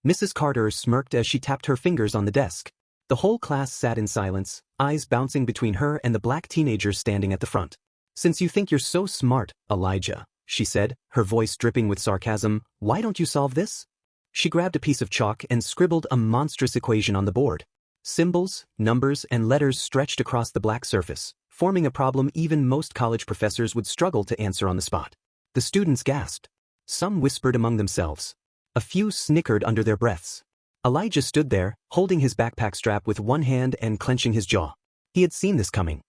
Mrs. Carter smirked as she tapped her fingers on the desk. The whole class sat in silence, eyes bouncing between her and the black teenager standing at the front. "Since you think you're so smart, Elijah," she said, her voice dripping with sarcasm, "why don't you solve this?" She grabbed a piece of chalk and scribbled a monstrous equation on the board. Symbols, numbers, and letters stretched across the black surface, forming a problem even most college professors would struggle to answer on the spot. The students gasped. Some whispered among themselves. A few snickered under their breaths. Elijah stood there, holding his backpack strap with one hand and clenching his jaw. He had seen this coming.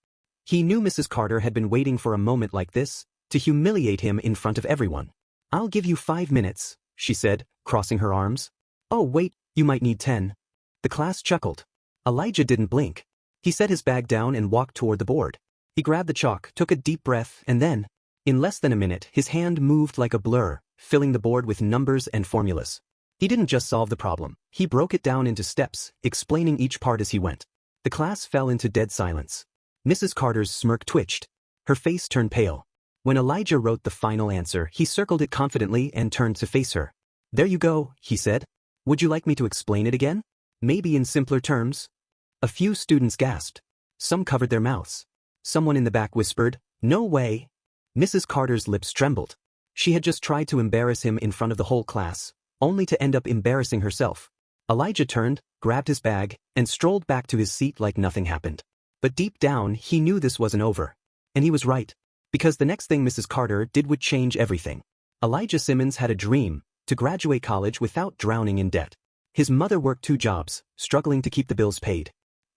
He knew Mrs. Carter had been waiting for a moment like this, to humiliate him in front of everyone. "I'll give you 5 minutes," she said, crossing her arms. "Oh wait, you might need 10. The class chuckled. Elijah didn't blink. He set his bag down and walked toward the board. He grabbed the chalk, took a deep breath, and then, in less than a minute, his hand moved like a blur, filling the board with numbers and formulas. He didn't just solve the problem, he broke it down into steps, explaining each part as he went. The class fell into dead silence. Mrs. Carter's smirk twitched. Her face turned pale. When Elijah wrote the final answer, he circled it confidently and turned to face her. "There you go," he said. "Would you like me to explain it again? Maybe in simpler terms?" A few students gasped. Some covered their mouths. Someone in the back whispered, "No way." Mrs. Carter's lips trembled. She had just tried to embarrass him in front of the whole class, only to end up embarrassing herself. Elijah turned, grabbed his bag, and strolled back to his seat like nothing happened. But deep down, he knew this wasn't over. And he was right. Because the next thing Mrs. Carter did would change everything. Elijah Simmons had a dream, to graduate college without drowning in debt. His mother worked 2 jobs, struggling to keep the bills paid.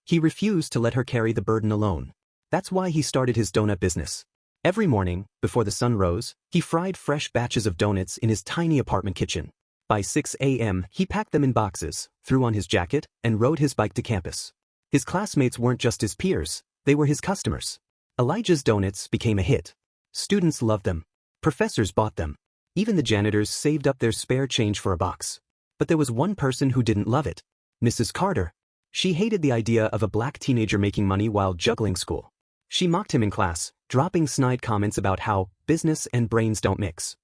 He refused to let her carry the burden alone. That's why he started his donut business. Every morning, before the sun rose, he fried fresh batches of donuts in his tiny apartment kitchen. By 6 a.m., he packed them in boxes, threw on his jacket, and rode his bike to campus. His classmates weren't just his peers, they were his customers. Elijah's donuts became a hit. Students loved them. Professors bought them. Even the janitors saved up their spare change for a box. But there was one person who didn't love it. Mrs. Carter. She hated the idea of a black teenager making money while juggling school. She mocked him in class, dropping snide comments about how business and brains don't mix.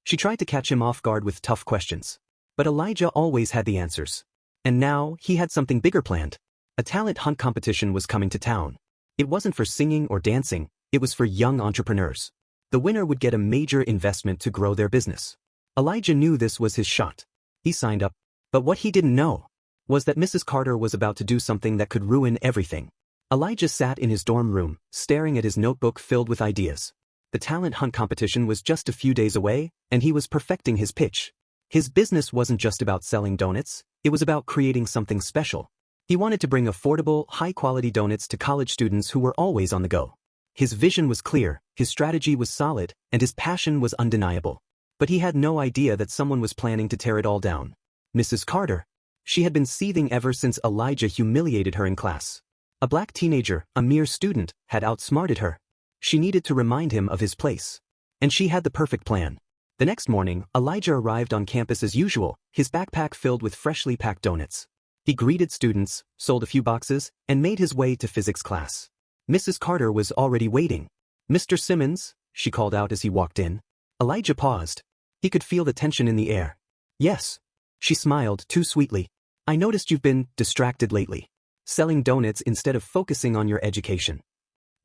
She tried to catch him off guard with tough questions. But Elijah always had the answers. And now, he had something bigger planned. A talent hunt competition was coming to town. It wasn't for singing or dancing, it was for young entrepreneurs. The winner would get a major investment to grow their business. Elijah knew this was his shot. He signed up. But what he didn't know was that Mrs. Carter was about to do something that could ruin everything. Elijah sat in his dorm room, staring at his notebook filled with ideas. The talent hunt competition was just a few days away, and he was perfecting his pitch. His business wasn't just about selling donuts, it was about creating something special. He wanted to bring affordable, high-quality donuts to college students who were always on the go. His vision was clear, his strategy was solid, and his passion was undeniable. But he had no idea that someone was planning to tear it all down. Mrs. Carter. She had been seething ever since Elijah humiliated her in class. A black teenager, a mere student, had outsmarted her. She needed to remind him of his place. And she had the perfect plan. The next morning, Elijah arrived on campus as usual, his backpack filled with freshly packed donuts. He greeted students, sold a few boxes, and made his way to physics class. Mrs. Carter was already waiting. "Mr. Simmons," she called out as he walked in. Elijah paused. He could feel the tension in the air. "Yes." She smiled too sweetly. "I noticed you've been distracted lately. Selling donuts instead of focusing on your education."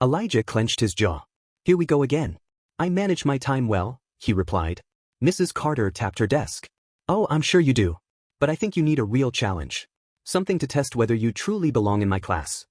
Elijah clenched his jaw. "Here we go again." "I manage my time well," he replied. Mrs. Carter tapped her desk. "Oh, I'm sure you do. But I think you need a real challenge. Something to test whether you truly belong in my class."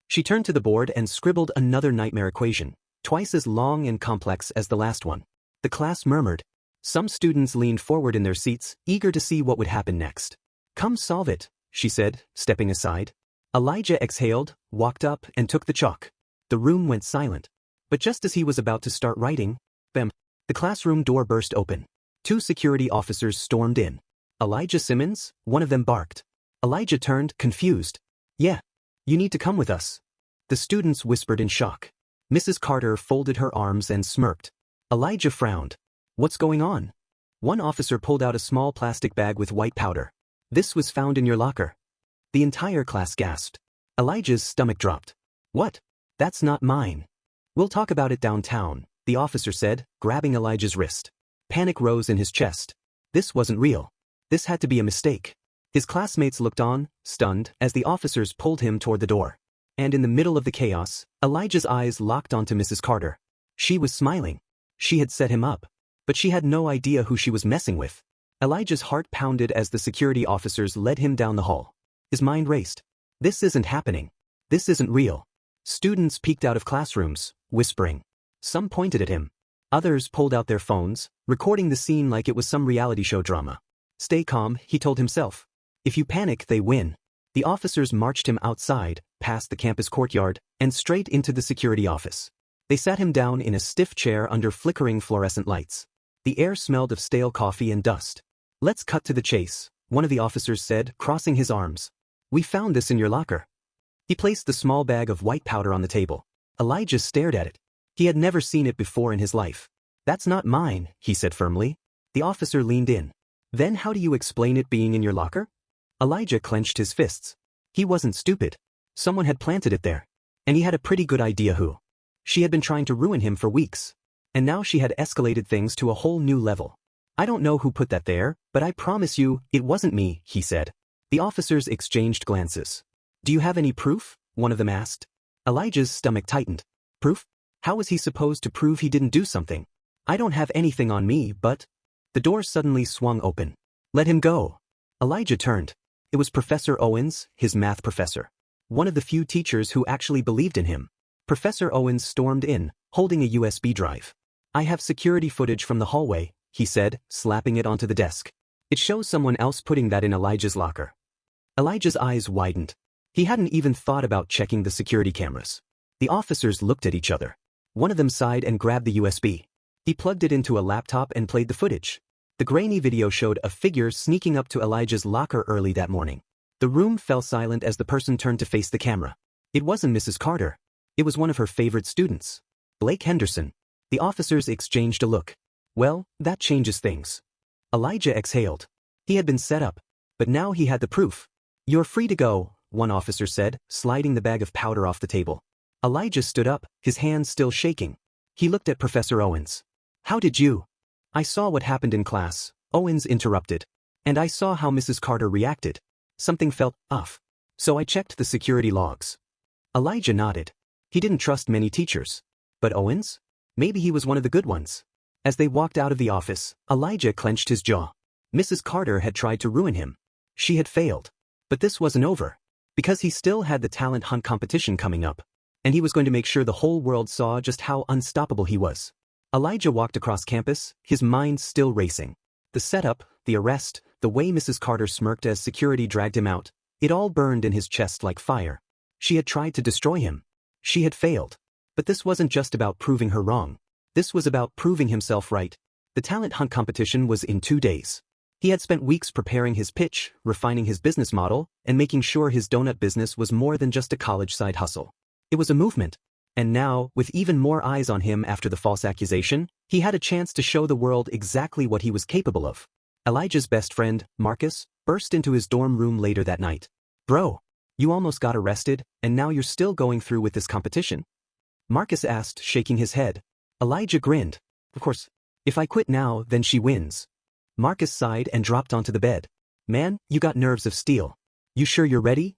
She turned to the board and scribbled another nightmare equation, twice as long and complex as the last one. The class murmured. Some students leaned forward in their seats, eager to see what would happen next. "Come solve it," she said, stepping aside. Elijah exhaled, walked up, and took the chalk. The room went silent. But just as he was about to start writing, bam, the classroom door burst open. 2 security officers stormed in. "Elijah Simmons?" one of them barked. Elijah turned, confused. "Yeah. You need to come with us." The students whispered in shock. Mrs. Carter folded her arms and smirked. Elijah frowned. "What's going on?" One officer pulled out a small plastic bag with white powder. "This was found in your locker." The entire class gasped. Elijah's stomach dropped. "What? That's not mine." "We'll talk about it downtown," the officer said, grabbing Elijah's wrist. Panic rose in his chest. This wasn't real. This had to be a mistake. His classmates looked on, stunned, as the officers pulled him toward the door. And in the middle of the chaos, Elijah's eyes locked onto Mrs. Carter. She was smiling. She had set him up. But she had no idea who she was messing with. Elijah's heart pounded as the security officers led him down the hall. His mind raced. This isn't happening. This isn't real. Students peeked out of classrooms, whispering. Some pointed at him. Others pulled out their phones, recording the scene like it was some reality show drama. Stay calm, he told himself. If you panic, they win. The officers marched him outside, past the campus courtyard, and straight into the security office. They sat him down in a stiff chair under flickering fluorescent lights. The air smelled of stale coffee and dust. Let's cut to the chase, one of the officers said, crossing his arms. We found this in your locker. He placed the small bag of white powder on the table. Elijah stared at it. He had never seen it before in his life. That's not mine, he said firmly. The officer leaned in. Then how do you explain it being in your locker? Elijah clenched his fists. He wasn't stupid. Someone had planted it there. And he had a pretty good idea who. She had been trying to ruin him for weeks. And now she had escalated things to a whole new level. I don't know who put that there, but I promise you, it wasn't me, he said. The officers exchanged glances. Do you have any proof? One of them asked. Elijah's stomach tightened. Proof? How was he supposed to prove he didn't do something? I don't have anything on me, but... The door suddenly swung open. Let him go. Elijah turned. It was Professor Owens, his math professor. One of the few teachers who actually believed in him. Professor Owens stormed in, holding a USB drive. I have security footage from the hallway, he said, slapping it onto the desk. It shows someone else putting that in Elijah's locker. Elijah's eyes widened. He hadn't even thought about checking the security cameras. The officers looked at each other. One of them sighed and grabbed the USB. He plugged it into a laptop and played the footage. The grainy video showed a figure sneaking up to Elijah's locker early that morning. The room fell silent as the person turned to face the camera. It wasn't Mrs. Carter. It was one of her favorite students. Blake Henderson. The officers exchanged a look. Well, that changes things. Elijah exhaled. He had been set up. But now he had the proof. You're free to go, one officer said, sliding the bag of powder off the table. Elijah stood up, his hands still shaking. He looked at Professor Owens. How did you? I saw what happened in class, Owens interrupted. And I saw how Mrs. Carter reacted. Something felt off. So I checked the security logs. Elijah nodded. He didn't trust many teachers. But Owens? Maybe he was one of the good ones. As they walked out of the office, Elijah clenched his jaw. Mrs. Carter had tried to ruin him. She had failed. But this wasn't over. Because he still had the talent hunt competition coming up. And he was going to make sure the whole world saw just how unstoppable he was. Elijah walked across campus, his mind still racing. The setup, the arrest, the way Mrs. Carter smirked as security dragged him out, it all burned in his chest like fire. She had tried to destroy him. She had failed. But this wasn't just about proving her wrong. This was about proving himself right. The talent hunt competition was in 2 days. He had spent weeks preparing his pitch, refining his business model, and making sure his donut business was more than just a college side hustle. It was a movement. And now, with even more eyes on him after the false accusation, he had a chance to show the world exactly what he was capable of. Elijah's best friend, Marcus, burst into his dorm room later that night. Bro, you almost got arrested, and now you're still going through with this competition? Marcus asked, shaking his head. Elijah grinned. Of course, if I quit now, then she wins. Marcus sighed and dropped onto the bed. Man, you got nerves of steel. You sure you're ready?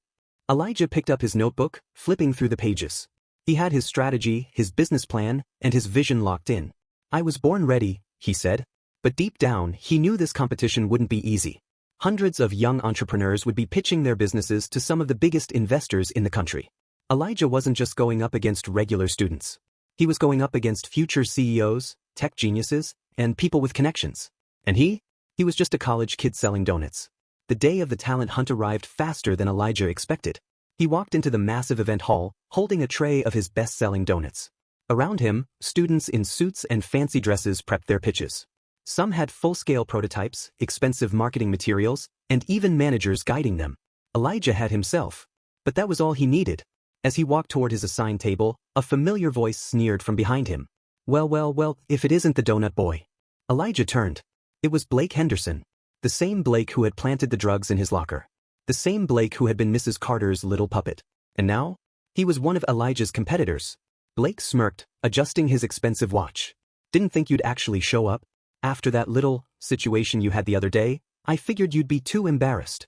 Elijah picked up his notebook, flipping through the pages. He had his strategy, his business plan, and his vision locked in. I was born ready, he said. But deep down, he knew this competition wouldn't be easy. Hundreds of young entrepreneurs would be pitching their businesses to some of the biggest investors in the country. Elijah wasn't just going up against regular students. He was going up against future CEOs, tech geniuses, and people with connections. And he was just a college kid selling donuts. The day of the talent hunt arrived faster than Elijah expected. He walked into the massive event hall, holding a tray of his best-selling donuts. Around him, students in suits and fancy dresses prepped their pitches. Some had full-scale prototypes, expensive marketing materials, and even managers guiding them. Elijah had himself. But that was all he needed. As he walked toward his assigned table, a familiar voice sneered from behind him. Well, if it isn't the donut boy. Elijah turned. It was Blake Henderson. The same Blake who had planted the drugs in his locker. The same Blake who had been Mrs. Carter's little puppet. And now? He was one of Elijah's competitors. Blake smirked, adjusting his expensive watch. Didn't think you'd actually show up? After that little situation you had the other day, I figured you'd be too embarrassed.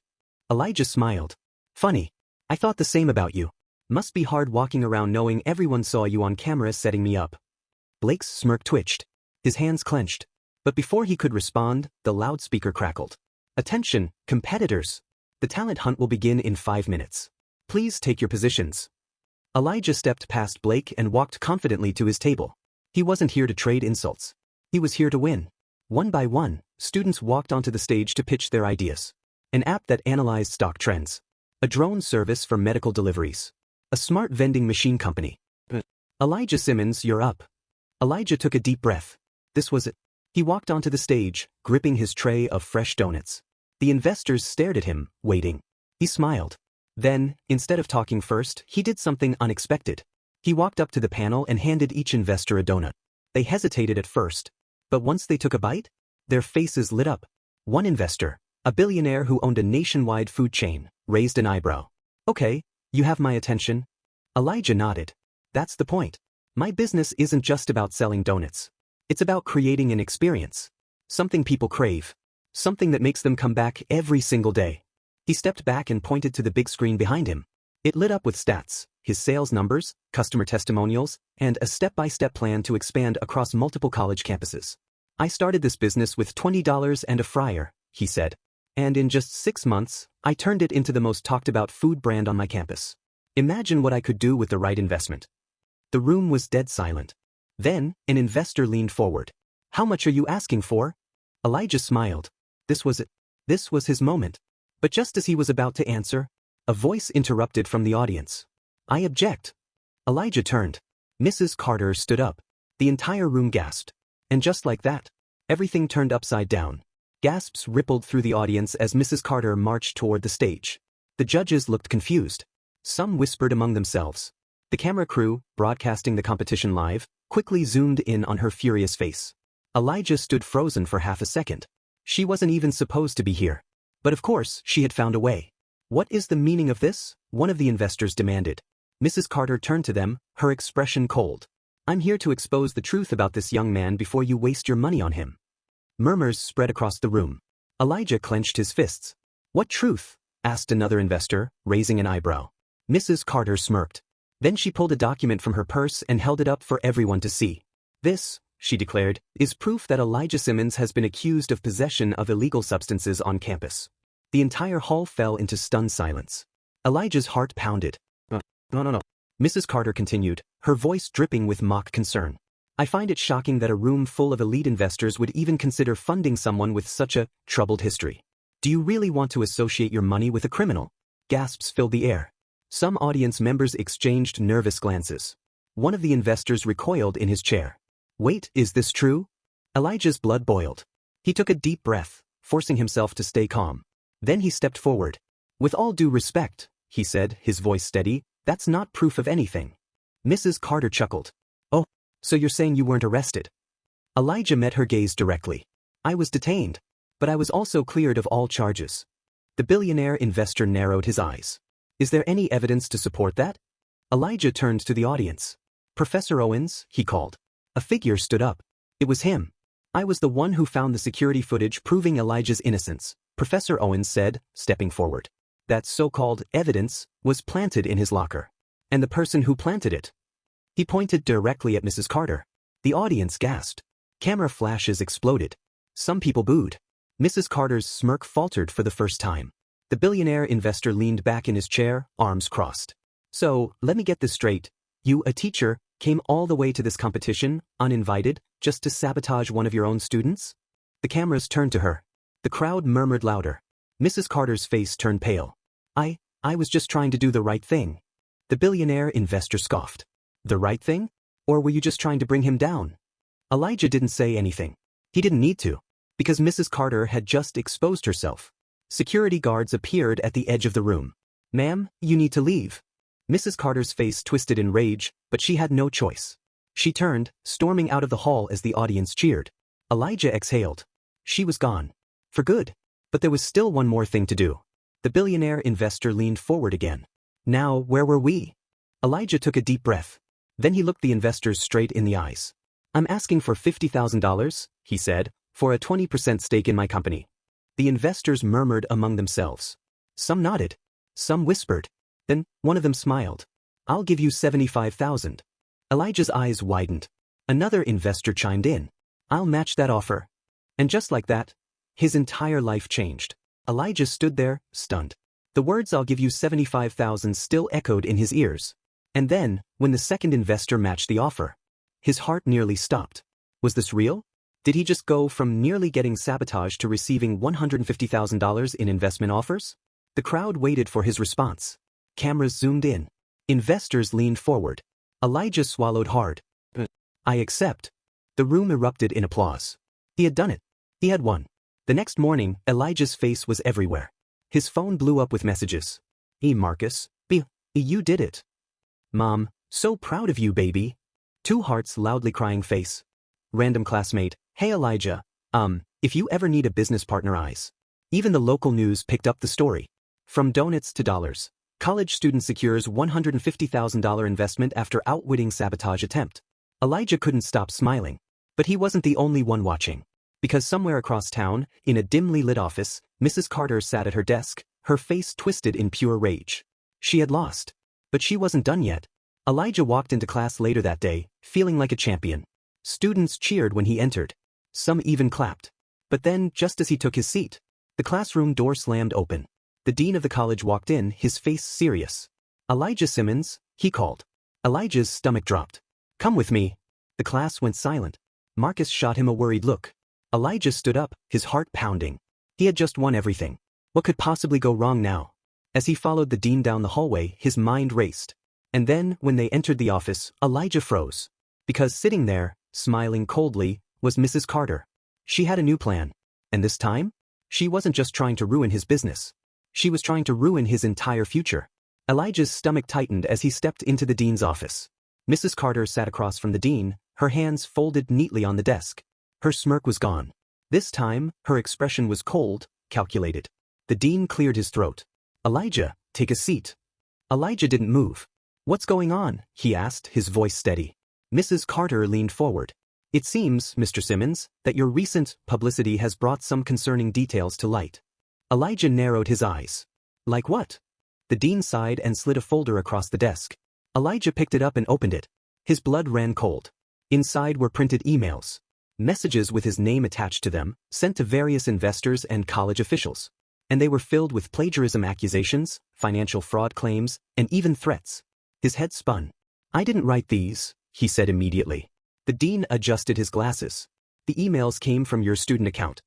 Elijah smiled. Funny. I thought the same about you. Must be hard walking around knowing everyone saw you on camera setting me up. Blake's smirk twitched. His hands clenched. But before he could respond, the loudspeaker crackled. Attention, competitors. The talent hunt will begin in 5 minutes. Please take your positions. Elijah stepped past Blake and walked confidently to his table. He wasn't here to trade insults. He was here to win. One by one, students walked onto the stage to pitch their ideas. An app that analyzed stock trends. A drone service for medical deliveries. A smart vending machine company. Elijah Simmons, you're up. Elijah took a deep breath. This was it. He walked onto the stage, gripping his tray of fresh donuts. The investors stared at him, waiting. He smiled. Then, instead of talking first, he did something unexpected. He walked up to the panel and handed each investor a donut. They hesitated at first, but once they took a bite, their faces lit up. One investor, a billionaire who owned a nationwide food chain, raised an eyebrow. Okay, you have my attention. Elijah nodded. That's the point. My business isn't just about selling donuts. It's about creating an experience. Something people crave. Something that makes them come back every single day. He stepped back and pointed to the big screen behind him. It lit up with stats, his sales numbers, customer testimonials, and a step-by-step plan to expand across multiple college campuses. I started this business with $20 and a fryer, he said. And in just 6 months, I turned it into the most talked-about food brand on my campus. Imagine what I could do with the right investment. The room was dead silent. Then, an investor leaned forward. How much are you asking for? Elijah smiled. This was it. This was his moment. But just as he was about to answer, a voice interrupted from the audience. I object. Elijah turned. Mrs. Carter stood up. The entire room gasped. And just like that, everything turned upside down. Gasps rippled through the audience as Mrs. Carter marched toward the stage. The judges looked confused. Some whispered among themselves. The camera crew, broadcasting the competition live, quickly zoomed in on her furious face. Elijah stood frozen for half a second. She wasn't even supposed to be here. But of course, she had found a way. What is the meaning of this? One of the investors demanded. Mrs. Carter turned to them, her expression cold. I'm here to expose the truth about this young man before you waste your money on him. Murmurs spread across the room. Elijah clenched his fists. What truth? Asked another investor, raising an eyebrow. Mrs. Carter smirked. Then she pulled a document from her purse and held it up for everyone to see. This, she declared, is proof that Elijah Simmons has been accused of possession of illegal substances on campus. The entire hall fell into stunned silence. Elijah's heart pounded. No. Mrs. Carter continued, her voice dripping with mock concern. I find it shocking that a room full of elite investors would even consider funding someone with such a troubled history. Do you really want to associate your money with a criminal? Gasps filled the air. Some audience members exchanged nervous glances. One of the investors recoiled in his chair. Wait, is this true? Elijah's blood boiled. He took a deep breath, forcing himself to stay calm. Then he stepped forward. With all due respect, he said, his voice steady, that's not proof of anything. Mrs. Carter chuckled. Oh, so you're saying you weren't arrested? Elijah met her gaze directly. I was detained, but I was also cleared of all charges. The billionaire investor narrowed his eyes. Is there any evidence to support that? Elijah turned to the audience. Professor Owens, he called. A figure stood up. It was him. I was the one who found the security footage proving Elijah's innocence, Professor Owens said, stepping forward. That so-called evidence was planted in his locker. And the person who planted it. He pointed directly at Mrs. Carter. The audience gasped. Camera flashes exploded. Some people booed. Mrs. Carter's smirk faltered for the first time. The billionaire investor leaned back in his chair, arms crossed. So, let me get this straight. You, a teacher, came all the way to this competition, uninvited, just to sabotage one of your own students? The cameras turned to her. The crowd murmured louder. Mrs. Carter's face turned pale. I was just trying to do the right thing. The billionaire investor scoffed. The right thing? Or were you just trying to bring him down? Elijah didn't say anything. He didn't need to, because Mrs. Carter had just exposed herself. Security guards appeared at the edge of the room. Ma'am, you need to leave. Mrs. Carter's face twisted in rage, but she had no choice. She turned, storming out of the hall as the audience cheered. Elijah exhaled. She was gone. For good. But there was still one more thing to do. The billionaire investor leaned forward again. Now, where were we? Elijah took a deep breath. Then he looked the investors straight in the eyes. I'm asking for $50,000, he said, for a 20% stake in my company. The investors murmured among themselves. Some nodded. Some whispered. Then, one of them smiled. I'll give you 75,000. Elijah's eyes widened. Another investor chimed in. I'll match that offer. And just like that, his entire life changed. Elijah stood there, stunned. The words "I'll give you 75,000 still echoed in his ears. And then, when the second investor matched the offer, his heart nearly stopped. Was this real? Did he just go from nearly getting sabotaged to receiving $150,000 in investment offers? The crowd waited for his response. Cameras zoomed in. Investors leaned forward. Elijah swallowed hard. I accept. The room erupted in applause. He had done it. He had won. The next morning, Elijah's face was everywhere. His phone blew up with messages. Marcus. You did it. Mom, so proud of you, baby. 2 hearts loudly crying face. Random classmate. Hey Elijah. If you ever need a business partner, eyes. Even the local news picked up the story. From donuts to dollars. College student secures $150,000 investment after outwitting sabotage attempt. Elijah couldn't stop smiling. But he wasn't the only one watching. Because somewhere across town, in a dimly lit office, Mrs. Carter sat at her desk, her face twisted in pure rage. She had lost. But she wasn't done yet. Elijah walked into class later that day, feeling like a champion. Students cheered when he entered. Some even clapped. But then, just as he took his seat, the classroom door slammed open. The dean of the college walked in, his face serious. Elijah Simmons, he called. Elijah's stomach dropped. Come with me. The class went silent. Marcus shot him a worried look. Elijah stood up, his heart pounding. He had just won everything. What could possibly go wrong now? As he followed the dean down the hallway, his mind raced. And then, when they entered the office, Elijah froze. Because sitting there, smiling coldly, was Mrs. Carter. She had a new plan. And this time, she wasn't just trying to ruin his business. She was trying to ruin his entire future. Elijah's stomach tightened as he stepped into the dean's office. Mrs. Carter sat across from the dean, her hands folded neatly on the desk. Her smirk was gone. This time, her expression was cold, calculated. The dean cleared his throat. Elijah, take a seat. Elijah didn't move. What's going on? He asked, his voice steady. Mrs. Carter leaned forward. It seems, Mr. Simmons, that your recent publicity has brought some concerning details to light. Elijah narrowed his eyes. Like what? The dean sighed and slid a folder across the desk. Elijah picked it up and opened it. His blood ran cold. Inside were printed emails. Messages with his name attached to them, sent to various investors and college officials. And they were filled with plagiarism accusations, financial fraud claims, and even threats. His head spun. I didn't write these, he said immediately. The dean adjusted his glasses. The emails came from your student account.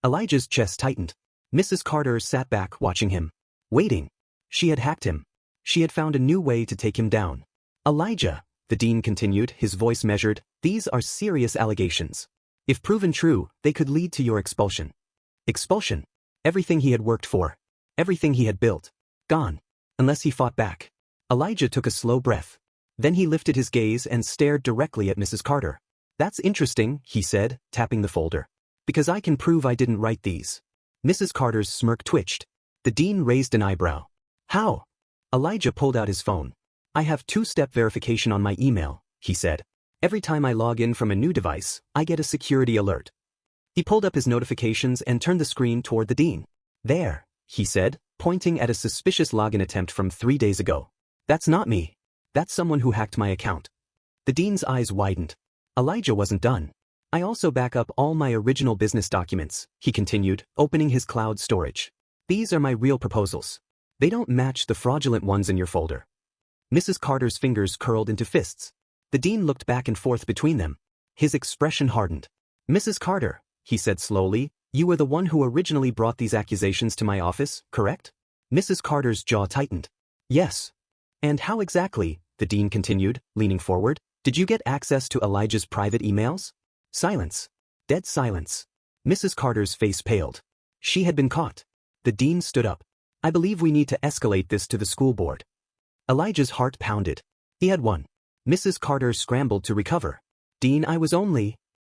Elijah's chest tightened. Mrs. Carter sat back watching him. Waiting. She had hacked him. She had found a new way to take him down. Elijah, the dean continued, his voice measured, these are serious allegations. If proven true, they could lead to your expulsion. Expulsion. Everything he had worked for. Everything he had built. Gone. Unless he fought back. Elijah took a slow breath. Then he lifted his gaze and stared directly at Mrs. Carter. That's interesting, he said, tapping the folder. Because I can prove I didn't write these. Mrs. Carter's smirk twitched. The dean raised an eyebrow. How? Elijah pulled out his phone. I have 2-step verification on my email, he said. Every time I log in from a new device, I get a security alert. He pulled up his notifications and turned the screen toward the dean. There, he said, pointing at a suspicious login attempt from 3 days ago. That's not me. That's someone who hacked my account. The dean's eyes widened. Elijah wasn't done. I also back up all my original business documents, he continued, opening his cloud storage. These are my real proposals. They don't match the fraudulent ones in your folder. Mrs. Carter's fingers curled into fists. The dean looked back and forth between them. His expression hardened. Mrs. Carter, he said slowly, you were the one who originally brought these accusations to my office, correct? Mrs. Carter's jaw tightened. Yes. And how exactly, the dean continued, leaning forward, did you get access to Elijah's private emails? Silence. Dead silence. Mrs. Carter's face paled. She had been caught. The dean stood up. I believe we need to escalate this to the school board. Elijah's heart pounded. He had won. Mrs. Carter scrambled to recover. Dean, I was only...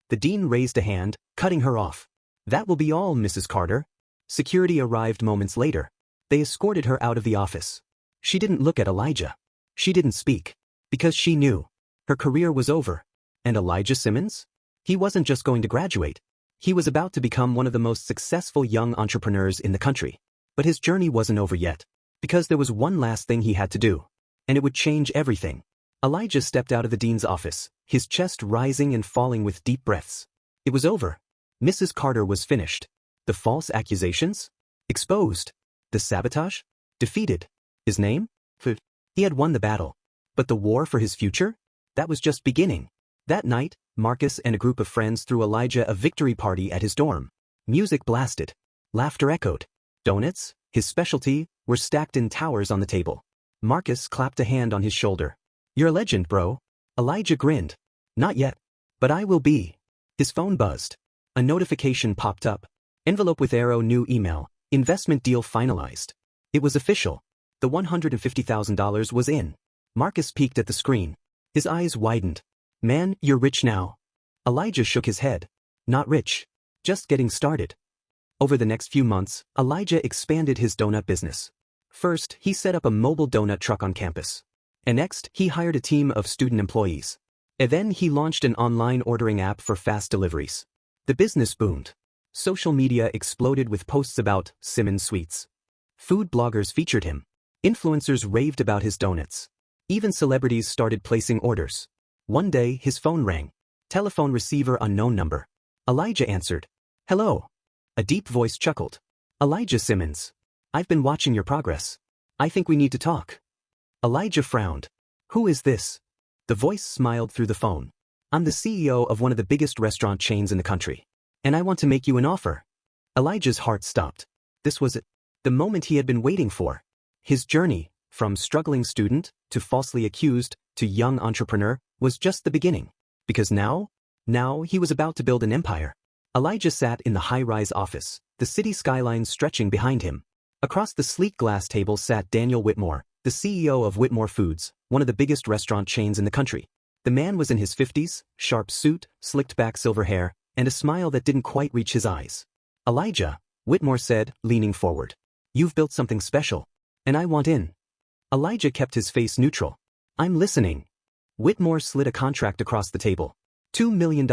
The dean raised a hand, cutting her off. That will be all, Mrs. Carter. Security arrived moments later. They escorted her out of the office. She didn't look at Elijah. She didn't speak. Because she knew. Her career was over. And Elijah Simmons? He wasn't just going to graduate. He was about to become one of the most successful young entrepreneurs in the country. But his journey wasn't over yet. Because there was one last thing he had to do. And it would change everything. Elijah stepped out of the dean's office, his chest rising and falling with deep breaths. It was over. Mrs. Carter was finished. The false accusations? Exposed. The sabotage? Defeated. His name? Food. He had won the battle. But the war for his future? That was just beginning. That night, Marcus and a group of friends threw Elijah a victory party at his dorm. Music blasted. Laughter echoed. Donuts, his specialty, were stacked in towers on the table. Marcus clapped a hand on his shoulder. "You're a legend, bro." Elijah grinned. "Not yet. But I will be." His phone buzzed. A notification popped up. Envelope with arrow, new email. Investment deal finalized. It was official. The $150,000 was in. Marcus peeked at the screen. His eyes widened. "Man, you're rich now." Elijah shook his head. "Not rich. Just getting started." Over the next few months, Elijah expanded his donut business. First, he set up a mobile donut truck on campus. And next, he hired a team of student employees. And then he launched an online ordering app for fast deliveries. The business boomed. Social media exploded with posts about Simmons Sweets. Food bloggers featured him. Influencers raved about his donuts. Even celebrities started placing orders. One day, his phone rang. Telephone receiver, unknown number. Elijah answered. "Hello." A deep voice chuckled. "Elijah Simmons. I've been watching your progress. I think we need to talk." Elijah frowned. "Who is this?" The voice smiled through the phone. "I'm the CEO of one of the biggest restaurant chains in the country. And I want to make you an offer." Elijah's heart stopped. This was it. The moment he had been waiting for. His journey, from struggling student, to falsely accused, to young entrepreneur, was just the beginning. Because now he was about to build an empire. Elijah sat in the high-rise office, the city skyline stretching behind him. Across the sleek glass table sat Daniel Whitmore, the CEO of Whitmore Foods, one of the biggest restaurant chains in the country. The man was in his 50s, sharp suit, slicked back silver hair, and a smile that didn't quite reach his eyes. "Elijah," Whitmore said, leaning forward. "You've built something special. And I want in." Elijah kept his face neutral. "I'm listening." Whitmore slid a contract across the table. $2 million,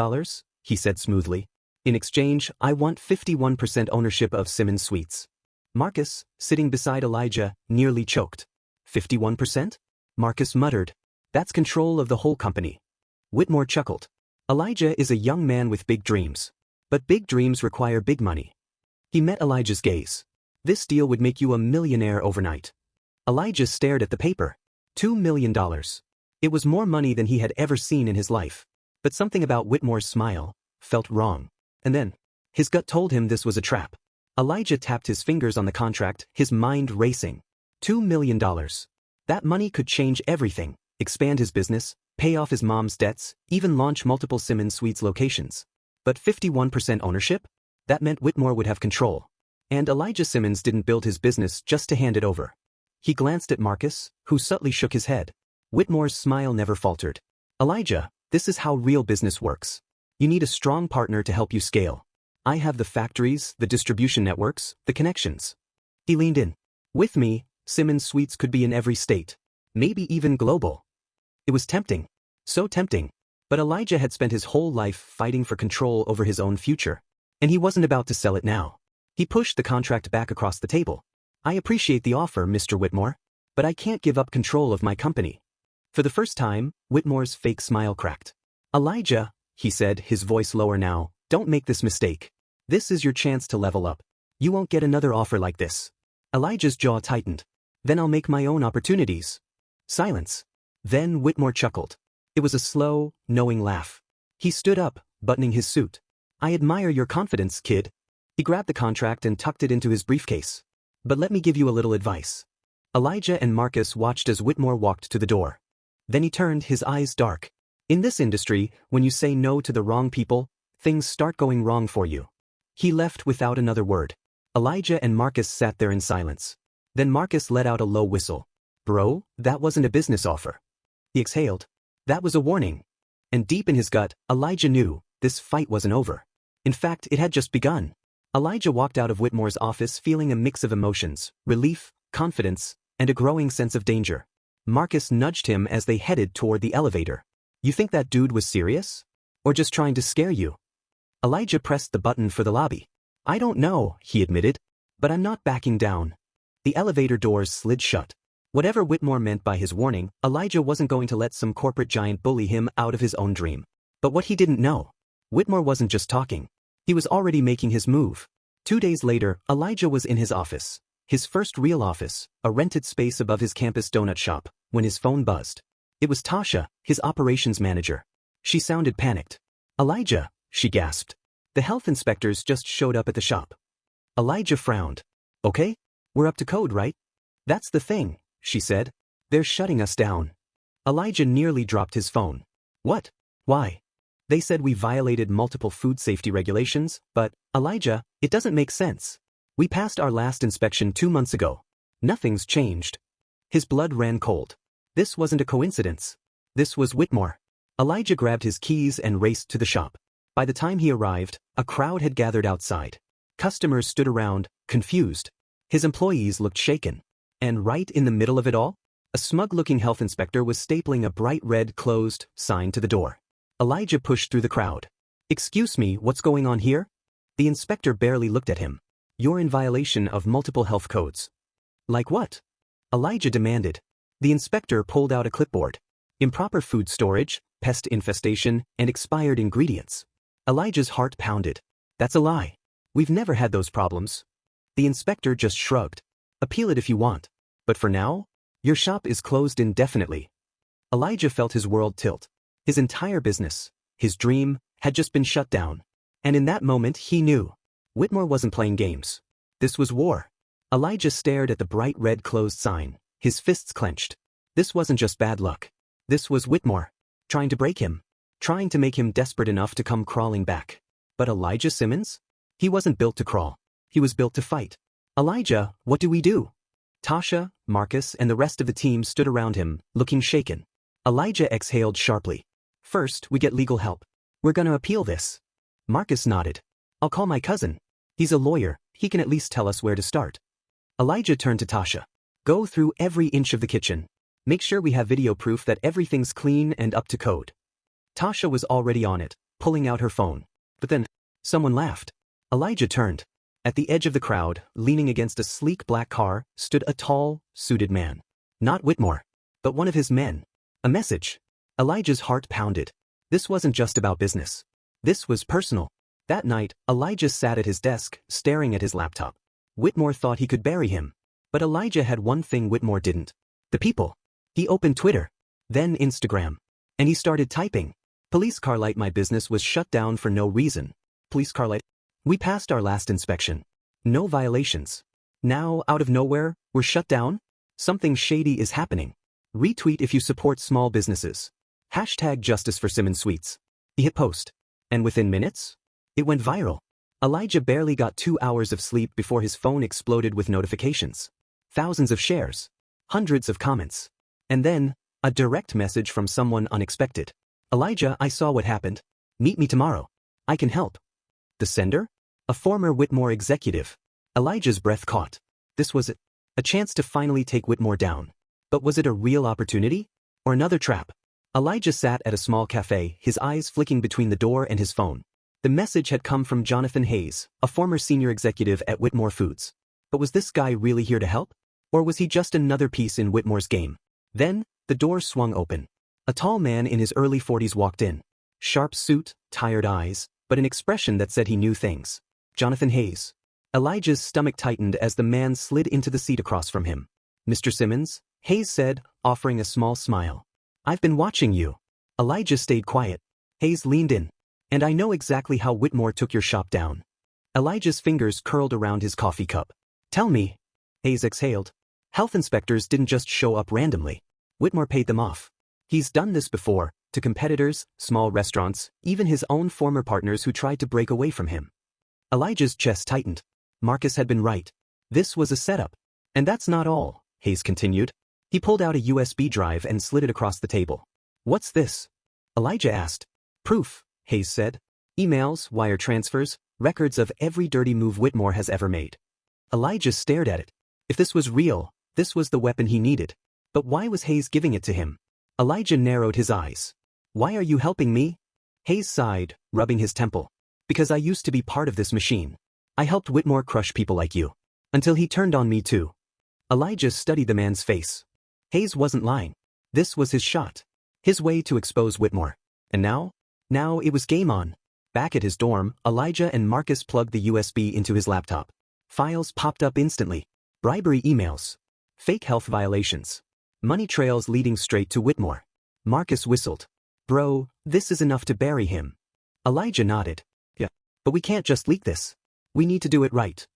he said smoothly. "In exchange, I want 51% ownership of Simmons Sweets." Marcus, sitting beside Elijah, nearly choked. 51%? Marcus muttered. "That's control of the whole company." Whitmore chuckled. Elijah is a young man with big dreams. But big dreams require big money. He met Elijah's gaze. "This deal would make you a millionaire overnight." Elijah stared at the paper. $2 million. It was more money than he had ever seen in his life. But something about Whitmore's smile felt wrong. And then, his gut told him this was a trap. Elijah tapped his fingers on the contract, his mind racing. $2 million. That money could change everything, expand his business, pay off his mom's debts, even launch multiple Simmons Sweets locations. But 51% ownership? That meant Whitmore would have control. And Elijah Simmons didn't build his business just to hand it over. He glanced at Marcus, who subtly shook his head. Whitmore's smile never faltered. "Elijah, this is how real business works. You need a strong partner to help you scale. I have the factories, the distribution networks, the connections." He leaned in. "With me, Simmons Sweets could be in every state. Maybe even global." It was tempting. So tempting. But Elijah had spent his whole life fighting for control over his own future. And he wasn't about to sell it now. He pushed the contract back across the table. "I appreciate the offer, Mr. Whitmore. But I can't give up control of my company." For the first time, Whitmore's fake smile cracked. "Elijah," he said, his voice lower now, "don't make this mistake. This is your chance to level up. You won't get another offer like this." Elijah's jaw tightened. "Then I'll make my own opportunities." Silence. Then Whitmore chuckled. It was a slow, knowing laugh. He stood up, buttoning his suit. "I admire your confidence, kid." He grabbed the contract and tucked it into his briefcase. "But let me give you a little advice." Elijah and Marcus watched as Whitmore walked to the door. Then he turned, his eyes dark. "In this industry, when you say no to the wrong people, things start going wrong for you." He left without another word. Elijah and Marcus sat there in silence. Then Marcus let out a low whistle. "Bro, that wasn't a business offer." He exhaled. "That was a warning." And deep in his gut, Elijah knew this fight wasn't over. In fact, it had just begun. Elijah walked out of Whitmore's office feeling a mix of emotions, relief, confidence, and a growing sense of danger. Marcus nudged him as they headed toward the elevator. "You think that dude was serious? Or just trying to scare you?" Elijah pressed the button for the lobby. "I don't know," he admitted. But I'm not backing down. The elevator doors slid shut. Whatever Whitmore meant by his warning, Elijah wasn't going to let some corporate giant bully him out of his own dream. But what he didn't know, Whitmore wasn't just talking. He was already making his move. 2 days later, Elijah was in his office. His first real office, a rented space above his campus donut shop, when his phone buzzed. It was Tasha, his operations manager. She sounded panicked. "Elijah," she gasped. "The health inspectors just showed up at the shop." Elijah frowned. "Okay? We're up to code, right?" "That's the thing," she said. "They're shutting us down." Elijah nearly dropped his phone. "What? Why?" "They said we violated multiple food safety regulations, but, Elijah, it doesn't make sense. We passed our last inspection 2 months ago. Nothing's changed." His blood ran cold. This wasn't a coincidence. This was Whitmore. Elijah grabbed his keys and raced to the shop. By the time he arrived, a crowd had gathered outside. Customers stood around, confused. His employees looked shaken. And right in the middle of it all, a smug-looking health inspector was stapling a bright red "closed" sign to the door. Elijah pushed through the crowd. "Excuse me, what's going on here?" The inspector barely looked at him. "You're in violation of multiple health codes." "Like what?" Elijah demanded. The inspector pulled out a clipboard. "Improper food storage, pest infestation, and expired ingredients." Elijah's heart pounded. "That's a lie. We've never had those problems." The inspector just shrugged. "Appeal it if you want. But for now, your shop is closed indefinitely." Elijah felt his world tilt. His entire business, his dream, had just been shut down. And in that moment he knew. Whitmore wasn't playing games. This was war. Elijah stared at the bright red "closed" sign, his fists clenched. This wasn't just bad luck. This was Whitmore. Trying to break him. Trying to make him desperate enough to come crawling back. But Elijah Simmons? He wasn't built to crawl. He was built to fight. "Elijah, what do we do?" Tasha, Marcus, and the rest of the team stood around him, looking shaken. Elijah exhaled sharply. "First, we get legal help. We're gonna appeal this." Marcus nodded. "I'll call my cousin. He's a lawyer, he can at least tell us where to start." Elijah turned to Tasha. "Go through every inch of the kitchen. Make sure we have video proof that everything's clean and up to code." Tasha was already on it, pulling out her phone. But then, someone laughed. Elijah turned. At the edge of the crowd, leaning against a sleek black car, stood a tall, suited man. Not Whitmore, but one of his men. A message. Elijah's heart pounded. This wasn't just about business. This was personal. That night, Elijah sat at his desk, staring at his laptop. Whitmore thought he could bury him. But Elijah had one thing Whitmore didn't. The people. He opened Twitter. Then Instagram. And he started typing. "Police car light, my business was shut down for no reason. Police car light. We passed our last inspection. No violations. Now, out of nowhere, we're shut down? Something shady is happening. Retweet if you support small businesses. Hashtag justice for Simmons Sweets." He hit post. And within minutes, it went viral. Elijah barely got 2 hours of sleep before his phone exploded with notifications. Thousands of shares. Hundreds of comments. And then, a direct message from someone unexpected. "Elijah, I saw what happened. Meet me tomorrow. I can help." The sender? A former Whitmore executive. Elijah's breath caught. This was it. A chance to finally take Whitmore down. But was it a real opportunity? Or another trap? Elijah sat at a small cafe, his eyes flicking between the door and his phone. The message had come from Jonathan Hayes, a former senior executive at Whitmore Foods. But was this guy really here to help? Or was he just another piece in Whitmore's game? Then, the door swung open. A tall man in his early 40s walked in. Sharp suit, tired eyes, but an expression that said he knew things. Jonathan Hayes. Elijah's stomach tightened as the man slid into the seat across from him. "Mr. Simmons," Hayes said, offering a small smile. "I've been watching you." Elijah stayed quiet. Hayes leaned in. "And I know exactly how Whitmore took your shop down." Elijah's fingers curled around his coffee cup. "Tell me." Hayes exhaled. "Health inspectors didn't just show up randomly. Whitmore paid them off. He's done this before, to competitors, small restaurants, even his own former partners who tried to break away from him." Elijah's chest tightened. Marcus had been right. This was a setup. "And that's not all," Hayes continued. He pulled out a USB drive and slid it across the table. "What's this?" Elijah asked. "Proof," Hayes said. "Emails, wire transfers, records of every dirty move Whitmore has ever made." Elijah stared at it. If this was real, this was the weapon he needed. But why was Hayes giving it to him? Elijah narrowed his eyes. "Why are you helping me?" Hayes sighed, rubbing his temple. "Because I used to be part of this machine. I helped Whitmore crush people like you. Until he turned on me too. Elijah studied the man's face. Hayes wasn't lying. This was his shot. His way to expose Whitmore. And now? Now it was game on. Back at his dorm, Elijah and Marcus plugged the USB into his laptop. Files popped up instantly. Bribery emails. Fake health violations. Money trails leading straight to Whitmore. Marcus whistled. Bro, this is enough to bury him. Elijah nodded. Yeah. But we can't just leak this. We need to do it right.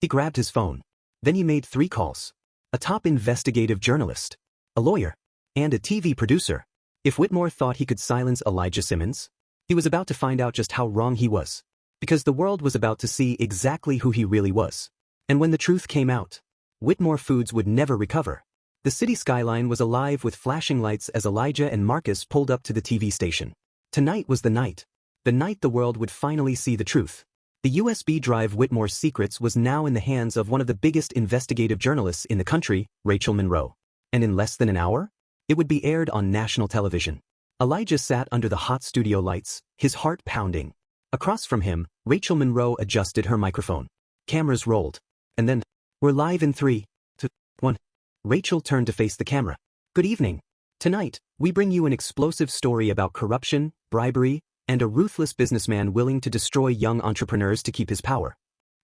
He grabbed his phone. Then he made 3 calls. A top investigative journalist. A lawyer. And a TV producer. If Whitmore thought he could silence Elijah Simmons, he was about to find out just how wrong he was. Because the world was about to see exactly who he really was. And when the truth came out, Whitmore Foods would never recover. The city skyline was alive with flashing lights as Elijah and Marcus pulled up to the TV station. Tonight was the night. The night the world would finally see the truth. The USB drive Whitmore's secrets was now in the hands of one of the biggest investigative journalists in the country, Rachel Monroe. And in less than an hour, it would be aired on national television. Elijah sat under the hot studio lights, his heart pounding. Across from him, Rachel Monroe adjusted her microphone. Cameras rolled. And then, we're live in 3, 2, 1. Rachel turned to face the camera. Good evening. Tonight, we bring you an explosive story about corruption, bribery, and a ruthless businessman willing to destroy young entrepreneurs to keep his power.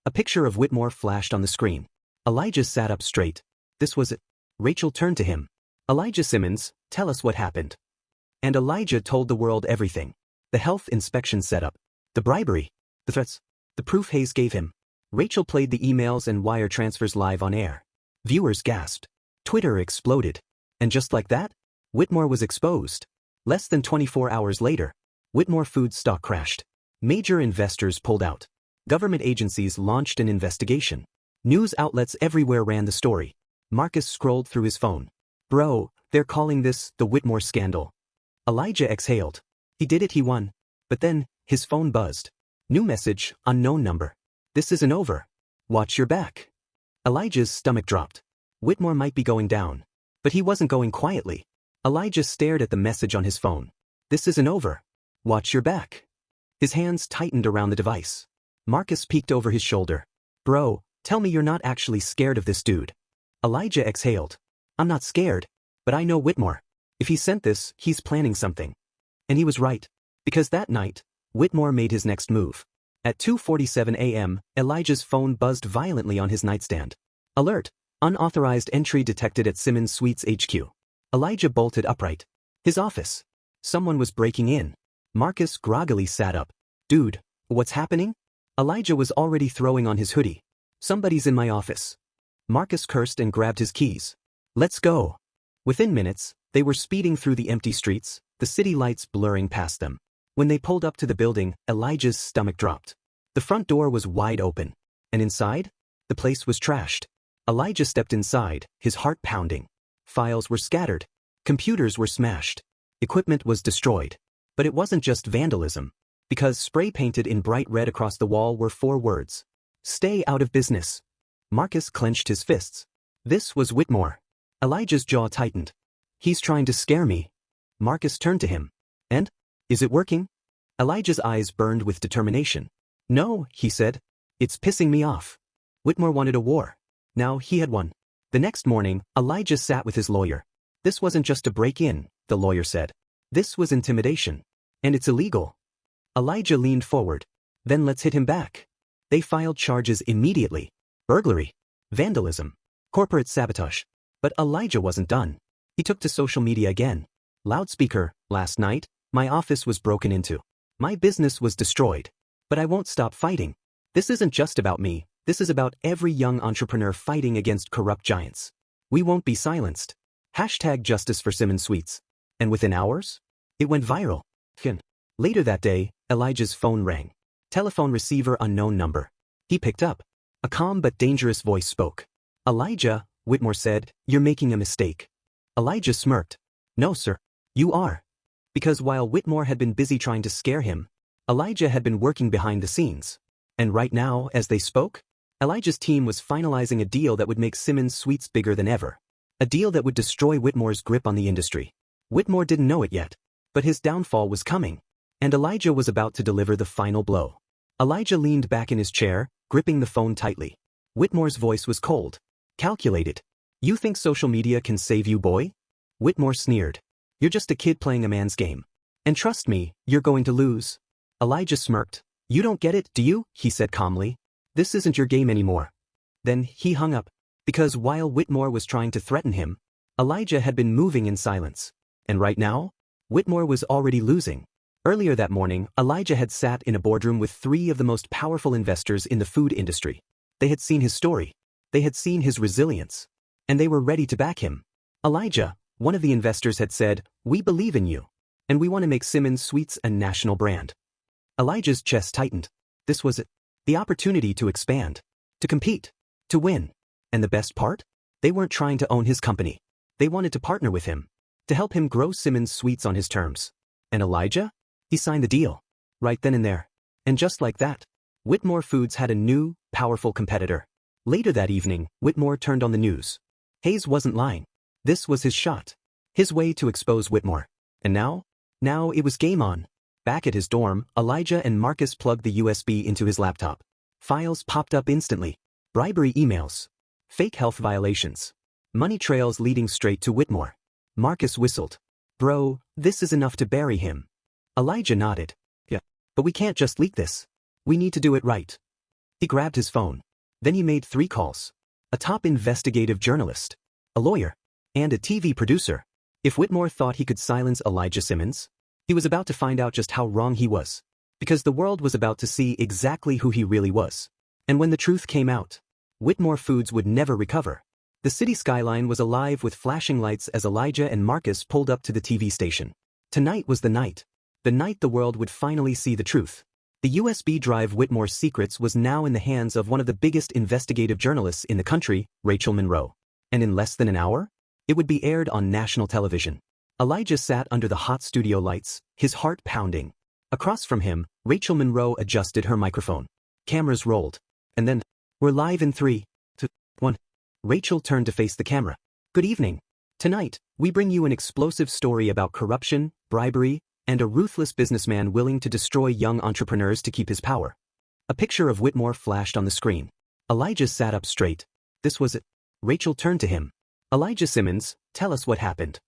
A picture of Whitmore flashed on the screen. Elijah sat up straight. This was it. Rachel turned to him. Elijah Simmons, tell us what happened. And Elijah told the world everything. The health inspection setup. The bribery. The threats. The proof Hayes gave him. Rachel played the emails and wire transfers live on air. Viewers gasped. Twitter exploded. And just like that, Whitmore was exposed. Less than 24 hours later, Whitmore Foods stock crashed. Major investors pulled out. Government agencies launched an investigation. News outlets everywhere ran the story. Marcus scrolled through his phone. Bro, they're calling this the Whitmore scandal. Elijah exhaled. He did it, he won. But then, his phone buzzed. New message, unknown number. This isn't over. Watch your back. Elijah's stomach dropped. Whitmore might be going down. But he wasn't going quietly. Elijah stared at the message on his phone. This isn't over. Watch your back. His hands tightened around the device. Marcus peeked over his shoulder. Bro, tell me you're not actually scared of this dude. Elijah exhaled. I'm not scared. But I know Whitmore. If he sent this, he's planning something. And he was right. Because that night, Whitmore made his next move. At 2:47 a.m., Elijah's phone buzzed violently on his nightstand. Alert! Unauthorized entry detected at Simmons Suites HQ. Elijah bolted upright. His office. Someone was breaking in. Marcus groggily sat up. Dude, what's happening? Elijah was already throwing on his hoodie. Somebody's in my office. Marcus cursed and grabbed his keys. Let's go. Within minutes, they were speeding through the empty streets, the city lights blurring past them. When they pulled up to the building, Elijah's stomach dropped. The front door was wide open. And inside? The place was trashed. Elijah stepped inside, his heart pounding. Files were scattered. Computers were smashed. Equipment was destroyed. But it wasn't just vandalism. Because spray painted in bright red across the wall were 4 words. Stay out of business. Marcus clenched his fists. This was Whitmore. Elijah's jaw tightened. He's trying to scare me. Marcus turned to him. And? Is it working? Elijah's eyes burned with determination. No, he said. It's pissing me off. Whitmore wanted a war. Now he had one. The next morning, Elijah sat with his lawyer. This wasn't just a break-in, the lawyer said. This was intimidation. And it's illegal. Elijah leaned forward. Then let's hit him back. They filed charges immediately. Burglary. Vandalism. Corporate sabotage. But Elijah wasn't done. He took to social media again. Loudspeaker, last night, my office was broken into. My business was destroyed. But I won't stop fighting. This isn't just about me. This is about every young entrepreneur fighting against corrupt giants. We won't be silenced. #Justice for Simmons Suites. And within hours, it went viral. Later that day, Elijah's phone rang. Telephone receiver unknown number. He picked up. A calm but dangerous voice spoke. Elijah, Whitmore said, you're making a mistake. Elijah smirked. No, sir. You are. Because while Whitmore had been busy trying to scare him, Elijah had been working behind the scenes. And right now, as they spoke, Elijah's team was finalizing a deal that would make Simmons Suites bigger than ever. A deal that would destroy Whitmore's grip on the industry. Whitmore didn't know it yet. But his downfall was coming. And Elijah was about to deliver the final blow. Elijah leaned back in his chair, gripping the phone tightly. Whitmore's voice was cold. Calculated. You think social media can save you, boy? Whitmore sneered. You're just a kid playing a man's game. And trust me, you're going to lose. Elijah smirked. You don't get it, do you? He said calmly. This isn't your game anymore. Then he hung up. Because while Whitmore was trying to threaten him, Elijah had been moving in silence. And right now, Whitmore was already losing. Earlier that morning, Elijah had sat in a boardroom with 3 of the most powerful investors in the food industry. They had seen his story. They had seen his resilience. And they were ready to back him. Elijah, one of the investors, had said, "We believe in you. And we want to make Simmons Sweets a national brand." Elijah's chest tightened. This was it. The opportunity to expand. To compete. To win. And the best part? They weren't trying to own his company. They wanted to partner with him. To help him grow Simmons Sweets on his terms. And Elijah? He signed the deal. Right then and there. And just like that, Whitmore Foods had a new, powerful competitor. Later that evening, Whitmore turned on the news. Hayes wasn't lying. This was his shot. His way to expose Whitmore. And now it was game on. Back at his dorm, Elijah and Marcus plugged the USB into his laptop. Files popped up instantly. Bribery emails. Fake health violations. Money trails leading straight to Whitmore. Marcus whistled. Bro, this is enough to bury him. Elijah nodded. Yeah, but we can't just leak this. We need to do it right. He grabbed his phone. Then he made 3 calls. A top investigative journalist. A lawyer. And a TV producer. If Whitmore thought he could silence Elijah Simmons, he was about to find out just how wrong he was. Because the world was about to see exactly who he really was. And when the truth came out, Whitmore Foods would never recover. The city skyline was alive with flashing lights as Elijah and Marcus pulled up to the TV station. Tonight was the night. The night the world would finally see the truth. The USB drive Whitmore's secrets was now in the hands of one of the biggest investigative journalists in the country, Rachel Monroe. And in less than an hour, it would be aired on national television. Elijah sat under the hot studio lights, his heart pounding. Across from him, Rachel Monroe adjusted her microphone. Cameras rolled. And then, we're live in 3, 2, 1. Rachel turned to face the camera. Good evening. Tonight, we bring you an explosive story about corruption, bribery, and a ruthless businessman willing to destroy young entrepreneurs to keep his power. A picture of Whitmore flashed on the screen. Elijah sat up straight. This was it. Rachel turned to him. Elijah Simmons, tell us what happened.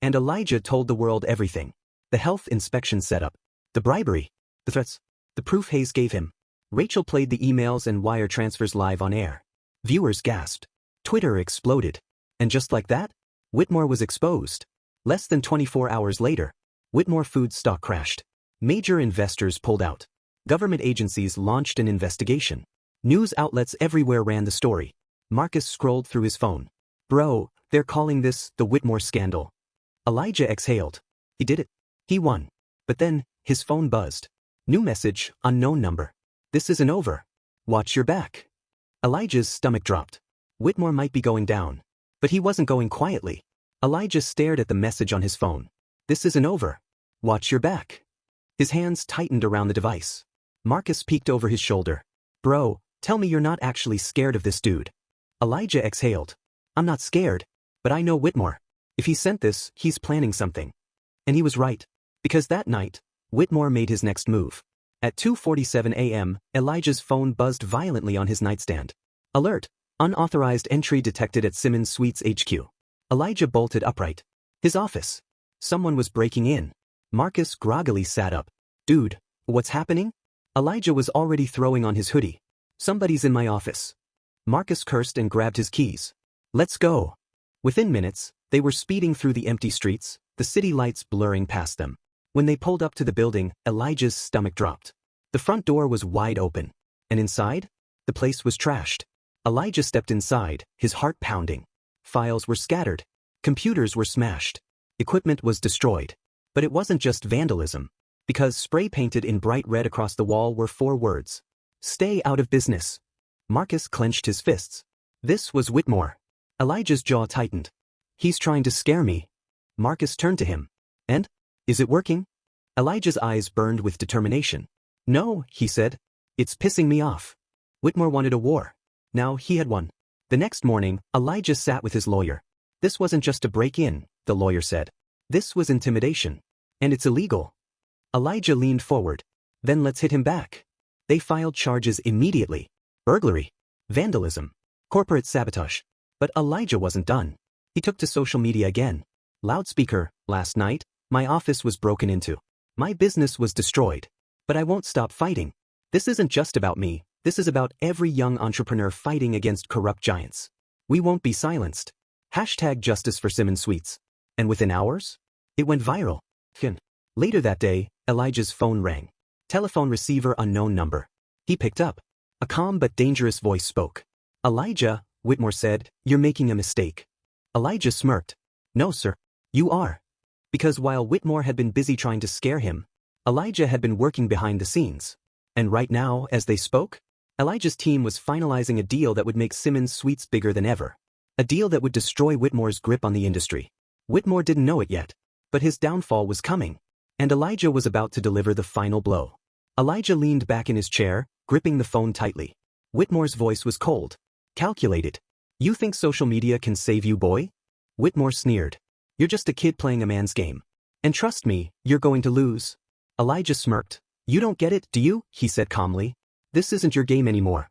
And Elijah told the world everything. The health inspection setup. The bribery. The threats. The proof Hayes gave him. Rachel played the emails and wire transfers live on air. Viewers gasped. Twitter exploded. And just like that, Whitmore was exposed. Less than 24 hours later, Whitmore Foods stock crashed. Major investors pulled out. Government agencies launched an investigation. News outlets everywhere ran the story. Marcus scrolled through his phone. Bro, they're calling this the Whitmore scandal. Elijah exhaled. He did it. He won. But then, his phone buzzed. New message, unknown number. This isn't over. Watch your back. Elijah's stomach dropped. Whitmore might be going down. But he wasn't going quietly. Elijah stared at the message on his phone. This isn't over. Watch your back. His hands tightened around the device. Marcus peeked over his shoulder. Bro, tell me you're not actually scared of this dude. Elijah exhaled. I'm not scared, but I know Whitmore. If he sent this, he's planning something. And he was right. Because that night, Whitmore made his next move. At 2:47 a.m., Elijah's phone buzzed violently on his nightstand. Alert! Unauthorized entry detected at Simmons Sweets HQ. Elijah bolted upright. His office. Someone was breaking in. Marcus groggily sat up. Dude, what's happening? Elijah was already throwing on his hoodie. Somebody's in my office. Marcus cursed and grabbed his keys. Let's go. Within minutes, they were speeding through the empty streets, the city lights blurring past them. When they pulled up to the building, Elijah's stomach dropped. The front door was wide open. And inside? The place was trashed. Elijah stepped inside, his heart pounding. Files were scattered. Computers were smashed. Equipment was destroyed. But it wasn't just vandalism. Because spray painted in bright red across the wall were 4 words. Stay out of business. Marcus clenched his fists. This was Whitmore. Elijah's jaw tightened. He's trying to scare me. Marcus turned to him. And? Is it working? Elijah's eyes burned with determination. No, he said. It's pissing me off. Whitmore wanted a war. Now he had won. The next morning, Elijah sat with his lawyer. This wasn't just a break-in, the lawyer said. This was intimidation. And it's illegal. Elijah leaned forward. Then let's hit him back. They filed charges immediately. Burglary. vandalism, corporate sabotage. But Elijah wasn't done. He took to social media again. Loudspeaker, last night, my office was broken into. My business was destroyed. But I won't stop fighting. This isn't just about me, this is about every young entrepreneur fighting against corrupt giants. We won't be silenced. Hashtag justice for Simmons Sweets. And within hours, it went viral. Later that day, Elijah's phone rang. Telephone receiver unknown number. He picked up. A calm but dangerous voice spoke. Elijah, Whitmore said, you're making a mistake. Elijah smirked. No, sir. You are. Because while Whitmore had been busy trying to scare him, Elijah had been working behind the scenes. And right now, as they spoke, Elijah's team was finalizing a deal that would make Simmons Sweets bigger than ever. A deal that would destroy Whitmore's grip on the industry. Whitmore didn't know it yet, but his downfall was coming. And Elijah was about to deliver the final blow. Elijah leaned back in his chair, gripping the phone tightly. Whitmore's voice was cold. Calculated. You think social media can save you, boy? Whitmore sneered. You're just a kid playing a man's game. And trust me, you're going to lose. Elijah smirked. You don't get it, do you? He said calmly. This isn't your game anymore.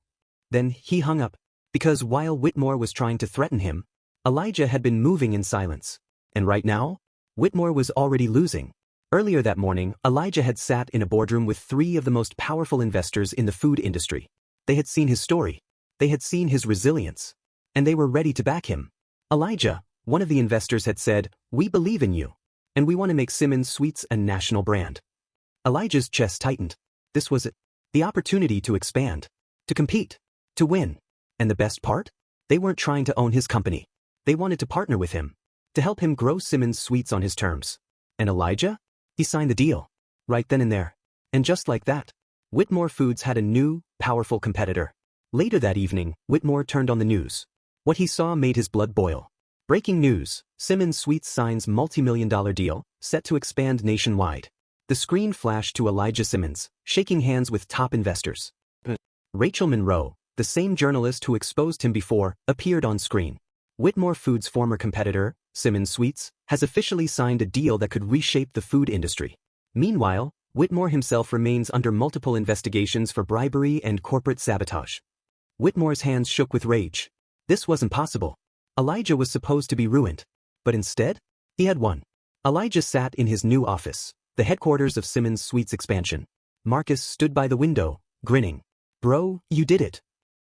Then he hung up. Because while Whitmore was trying to threaten him, Elijah had been moving in silence. And right now, Whitmore was already losing. Earlier that morning, Elijah had sat in a boardroom with 3 of the most powerful investors in the food industry. They had seen his story. They had seen his resilience. And they were ready to back him. Elijah, one of the investors had said, we believe in you. And we want to make Simmons Sweets a national brand. Elijah's chest tightened. This was it. The opportunity to expand. To compete. To win. And the best part? They weren't trying to own his company. They wanted to partner with him. To help him grow Simmons Sweets on his terms. And Elijah? He signed the deal. Right then and there. And just like that, Whitmore Foods had a new, powerful competitor. Later that evening, Whitmore turned on the news. What he saw made his blood boil. Breaking news, Simmons Sweets signs multi-million-dollar deal, set to expand nationwide. The screen flashed to Elijah Simmons, shaking hands with top investors. Rachel Monroe, the same journalist who exposed him before, appeared on screen. Whitmore Foods' former competitor, Simmons Sweets, has officially signed a deal that could reshape the food industry. Meanwhile, Whitmore himself remains under multiple investigations for bribery and corporate sabotage. Whitmore's hands shook with rage. This wasn't possible. Elijah was supposed to be ruined. But instead, he had won. Elijah sat in his new office, the headquarters of Simmons Sweets expansion. Marcus stood by the window, grinning. Bro, you did it.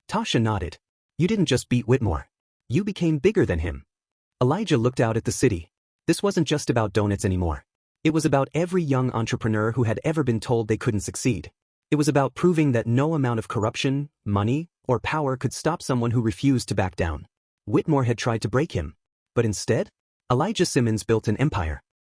Tasha nodded. You didn't just beat Whitmore. You became bigger than him. Elijah looked out at the city. This wasn't just about donuts anymore. It was about every young entrepreneur who had ever been told they couldn't succeed. It was about proving that no amount of corruption, money, or power could stop someone who refused to back down. Whitmore had tried to break him. But instead, Elijah Simmons built an empire.